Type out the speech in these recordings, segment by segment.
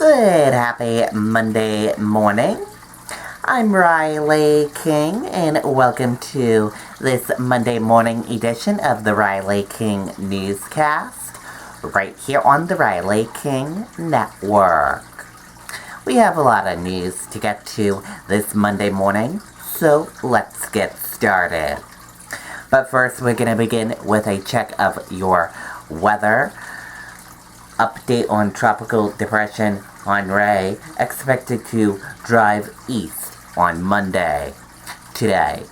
Good happy Monday morning. I'm Riley King, and welcome to this Monday morning edition of the Riley King Newscast, right here on the Riley King Network. We have a lot of news to get to this Monday morning, so let's get started. But first, we're going to begin with a check of your weather. Update on Tropical Depression HENRI, expected to drive east on Monday, today.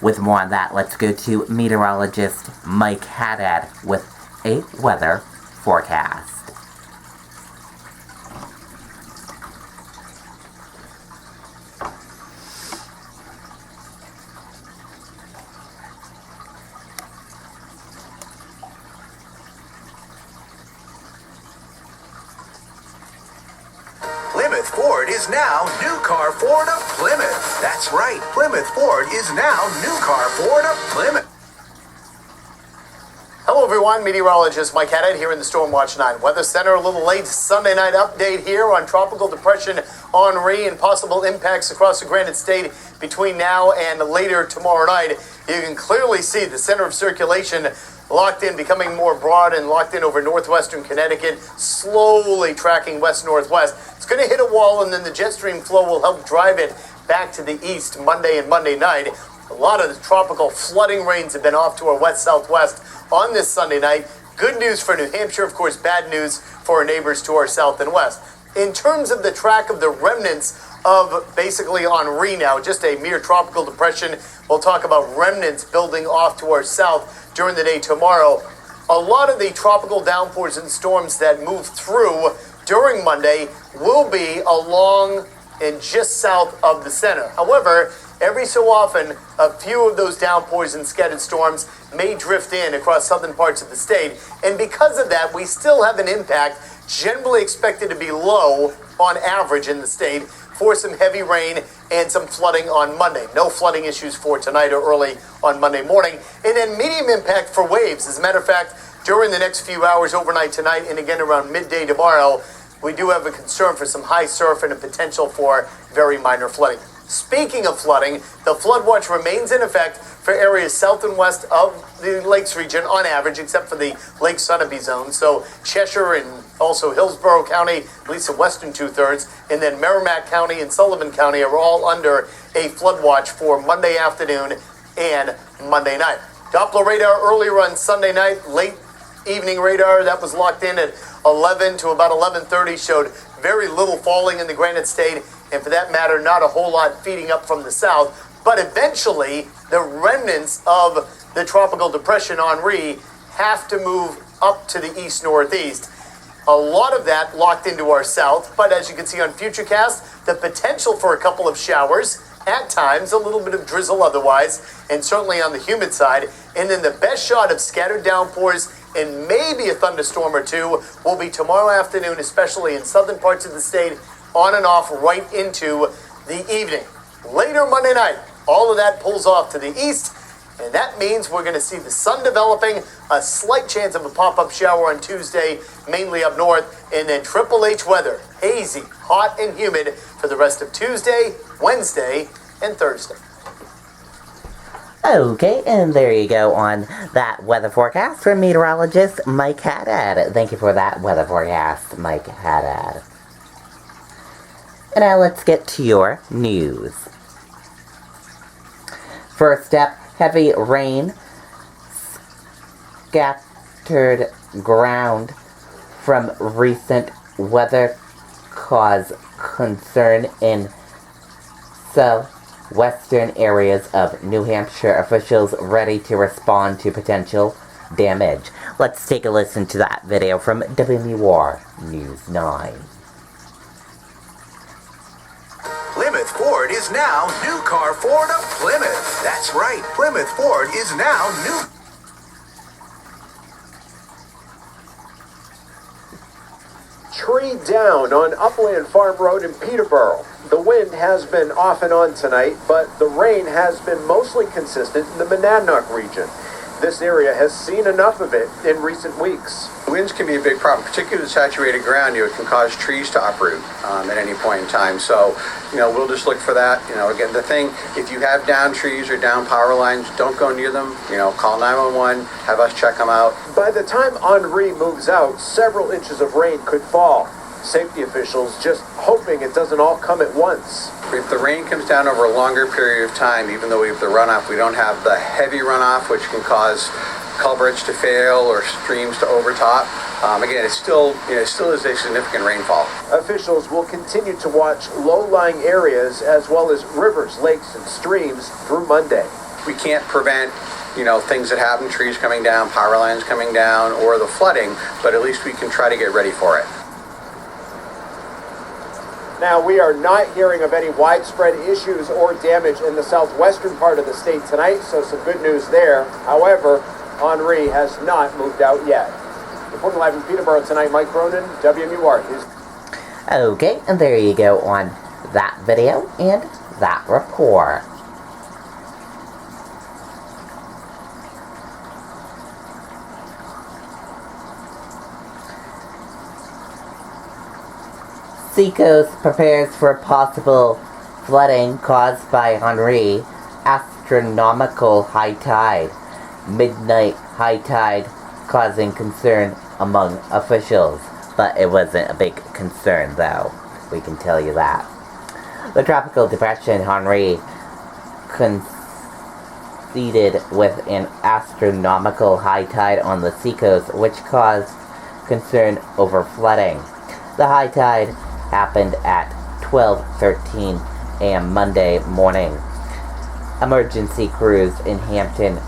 With more on that, let's go to meteorologist Mike Haddad with a weather forecast. Plymouth Ford is now New Car Ford of Plymouth. That's right, Plymouth Ford is now New Car Ford of Plymouth. Hello everyone, meteorologist Mike Haddad here in the Stormwatch 9 Weather Center. A little late Sunday night update here on Tropical Depression HENRI and possible impacts across the Granite State between now and later tomorrow night. You can clearly see the center of circulation locked in, becoming more broad and locked in over northwestern Connecticut, slowly tracking west-northwest. It's going to hit a wall, and then the jet stream flow will help drive it back to the east Monday and Monday night. A lot of the tropical flooding rains have been off to our west-southwest on this Sunday night. Good news for New Hampshire, of course, bad news for our neighbors to our south and west. In terms of the track of the remnants of basically HENRI now, just a mere tropical depression, we'll talk about remnants building off to our south during the day tomorrow. A lot of the tropical downpours and storms that move through during Monday will be along and just south of the center. However, every so often, a few of those downpours and scattered storms may drift in across southern parts of the state. And because of that, we still have an impact, generally expected to be low on average in the state, for some heavy rain and some flooding on Monday. No flooding issues for tonight or early on Monday morning. And then medium impact for waves. As a matter of fact, during the next few hours overnight tonight and again around midday tomorrow, we do have a concern for some high surf and a potential for very minor flooding. Speaking of flooding, the flood watch remains in effect for areas south and west of the Lakes region on average, except for the Lake Sunapee zone. So Cheshire and also Hillsborough County, at least the western two-thirds, and then Merrimack County and Sullivan County are all under a flood watch for Monday afternoon and Monday night. Doppler radar earlier on Sunday night, late evening radar that was locked in at 11 to about 11:30 showed very little falling in the Granite State, and for that matter, not a whole lot feeding up from the south. But eventually, the remnants of the tropical depression HENRI have to move up to the east-northeast. A lot of that locked into our south, but as you can see on Futurecast, the potential for a couple of showers, at times, a little bit of drizzle otherwise, and certainly on the humid side. And then the best shot of scattered downpours and maybe a thunderstorm or two will be tomorrow afternoon, especially in southern parts of the state, on and off right into the evening. Later Monday night, all of that pulls off to the east, and that means we're going to see the sun developing, a slight chance of a pop-up shower on Tuesday, mainly up north, and then Triple H weather, hazy, hot, and humid for the rest of Tuesday, Wednesday, and Thursday. Okay, and there you go on that weather forecast from meteorologist Mike Haddad. Thank you for that weather forecast, Mike Haddad. And now let's get to your news. First up, heavy rain scattered ground from recent weather cause concern in southwestern areas of New Hampshire. Officials ready to respond to potential damage. Let's take a listen to that video from WMUR News 9. Plymouth Ford is now New Car Ford of Plymouth. That's right, Plymouth Ford is now new. Tree down on Upland Farm Road in Peterborough. The wind has been off and on tonight, but the rain has been mostly consistent in the Monadnock region. this area has seen enough of it in recent weeks. Winds can be a big problem, particularly with saturated ground. It can cause trees to uproot at any point in time. So, we'll just look for that. Again, the thing, if you have down trees or down power lines, don't go near them. Call 911, have us check them out. By the time HENRI moves out, several inches of rain could fall. Safety officials just hoping it doesn't all come at once. If the rain comes down over a longer period of time, even though we have the runoff, we don't have the heavy runoff, which can cause culverts to fail or streams to overtop. Again, it still is a significant rainfall. Officials will continue to watch low-lying areas as well as rivers, lakes, and streams through Monday. We can't prevent things that happen, trees coming down, power lines coming down, or the flooding, but at least we can try to get ready for it. Now, we are not hearing of any widespread issues or damage in the southwestern part of the state tonight, so some good news there. However, HENRI has not moved out yet. Reporting live in Peterborough tonight, Mike Cronin, WMUR News. Okay, and there you go on that video and that report. Seacoast prepares for possible flooding caused by HENRI. Astronomical high tide. Midnight high tide causing concern among officials. But it wasn't a big concern, though. We can tell you that. The tropical depression HENRI coincided with an astronomical high tide on the seacoast, which caused concern over flooding. The high tide happened at 12:13 a.m. Monday morning. Emergency crews in Hampton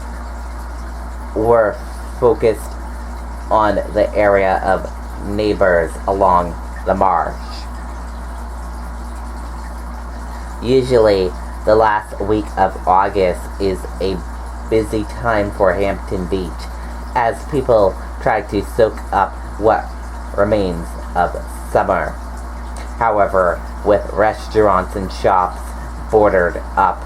were focused on the area of neighbors along the marsh. Usually, the last week of August is a busy time for Hampton Beach as people try to soak up what remains of summer. However, with restaurants and shops boarded up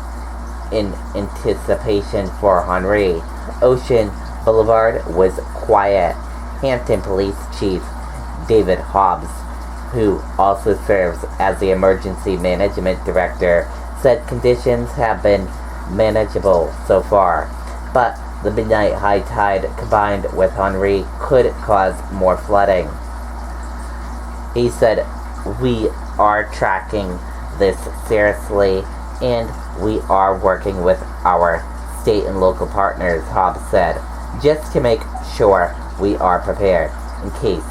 in anticipation for HENRI, Ocean Boulevard was quiet. Hampton Police Chief David Hobbs, who also serves as the Emergency Management Director, said conditions have been manageable so far, but the midnight high tide combined with HENRI could cause more flooding. He said, "We are tracking this seriously, and we are working with our state and local partners," Hobbs said, "just to make sure we are prepared in case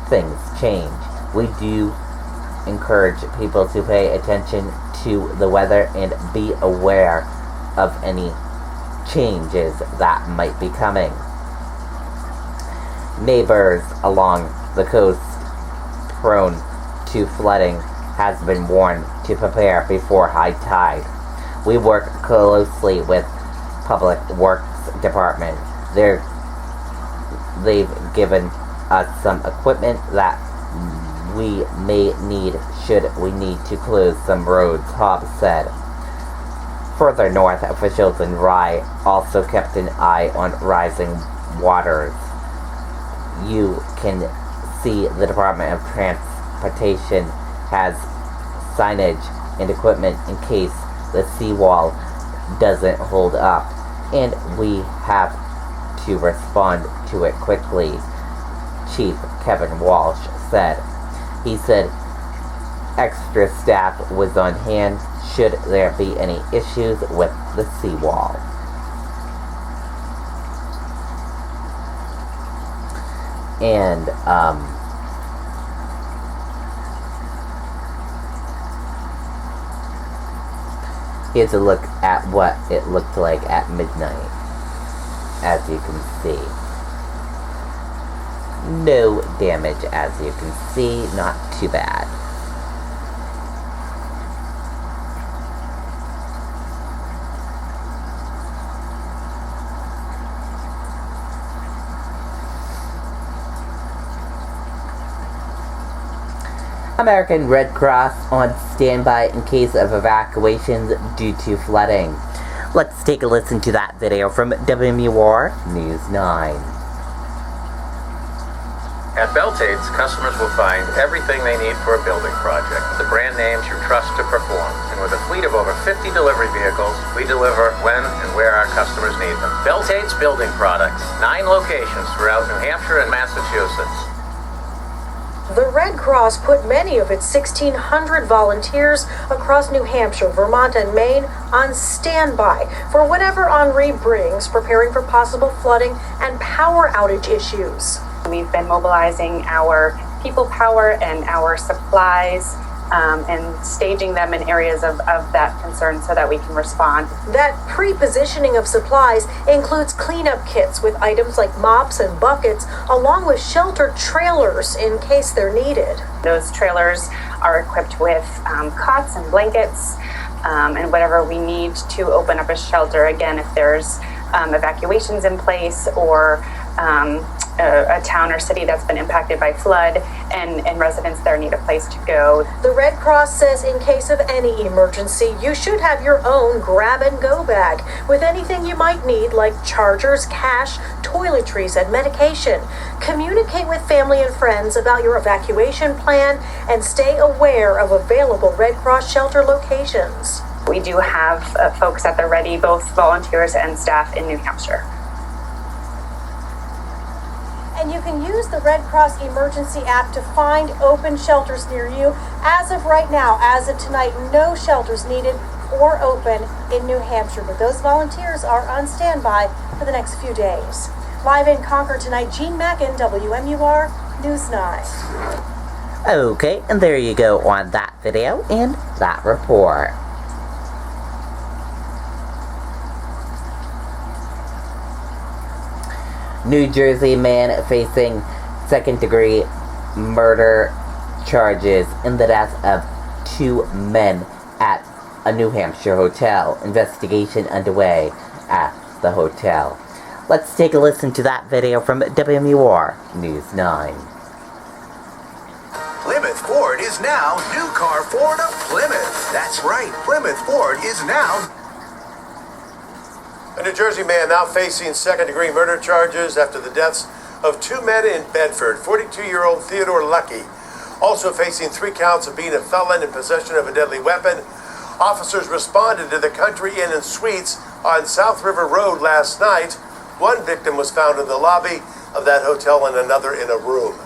things change. We do encourage people to pay attention to the weather and be aware of any changes that might be coming." Neighbors along the coast prone to flooding has been warned to prepare before high tide. We work closely with Public Works Department. They've given us some equipment that we may need should we need to close some roads, Hobbs said. Further north, officials in Rye also kept an eye on rising waters. You can see the Department of Transportation has signage and equipment in case the seawall doesn't hold up, and we have to respond to it quickly, Chief Kevin Walsh said. He said extra staff was on hand should there be any issues with the seawall. And, here's a look at what it looked like at midnight. As you can see. No damage, as you can see. Not too bad. American Red Cross on standby in case of evacuations due to flooding. Let's take a listen to that video from WMUR News 9. At Beltade's, customers will find everything they need for a building project. The brand names you trust to perform. And with a fleet of over 50 delivery vehicles, we deliver when and where our customers need them. Beltade's Building Products. 9 locations throughout New Hampshire and Massachusetts. The Red Cross put many of its 1,600 volunteers across New Hampshire, Vermont, and Maine on standby for whatever HENRI brings, preparing for possible flooding and power outage issues. We've been mobilizing our people power and our supplies and staging them in areas of that concern so that we can respond. That pre-positioning of supplies includes cleanup kits with items like mops and buckets, along with shelter trailers in case they're needed. Those trailers are equipped with cots and blankets and whatever we need to open up a shelter. Again, if there's evacuations in place or a town or city that's been impacted by flood and residents there need a place to go. The Red Cross says in case of any emergency, you should have your own grab-and-go bag with anything you might need like chargers, cash, toiletries, and medication. Communicate with family and friends about your evacuation plan and stay aware of available Red Cross shelter locations. We do have folks at the ready, both volunteers and staff in New Hampshire. And you can use the Red Cross Emergency app to find open shelters near you. As of right now, as of tonight, no shelters needed or open in New Hampshire, but those volunteers are on standby for the next few days. Live in Concord tonight, Jean Mackin, WMUR News 9. Okay, and there you go on that video and that report. New Jersey man facing second-degree murder charges in the death of 2 men at a New Hampshire hotel. Investigation underway at the hotel. Let's take a listen to that video from WMUR News 9. Plymouth Ford is now new car Ford of Plymouth. That's right, Plymouth Ford is now. A New Jersey man now facing second-degree murder charges after the deaths of 2 men in Bedford. 42-year-old Theodore Lucky also facing 3 counts of being a felon in possession of a deadly weapon. Officers responded to the Country Inn and Suites on South River Road last night. 1 victim was found in the lobby of that hotel and another in a room.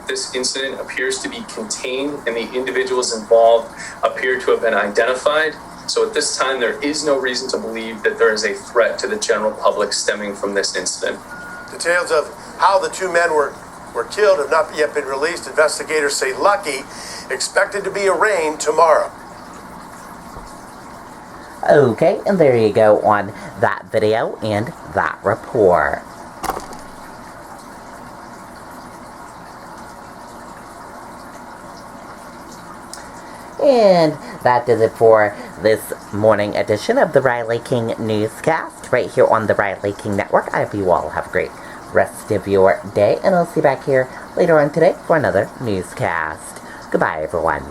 This incident appears to be contained and the individuals involved appear to have been identified. So at this time, there is no reason to believe that there is a threat to the general public stemming from this incident. Details of how the 2 men were killed have not yet been released. Investigators say Lucky expected to be arraigned tomorrow. Okay, and there you go on that video and that report. And that does it for this morning edition of the Riley King Newscast, right here on the Riley King Network. I hope you all have a great rest of your day, and I'll see you back here later on today for another newscast. Goodbye, everyone.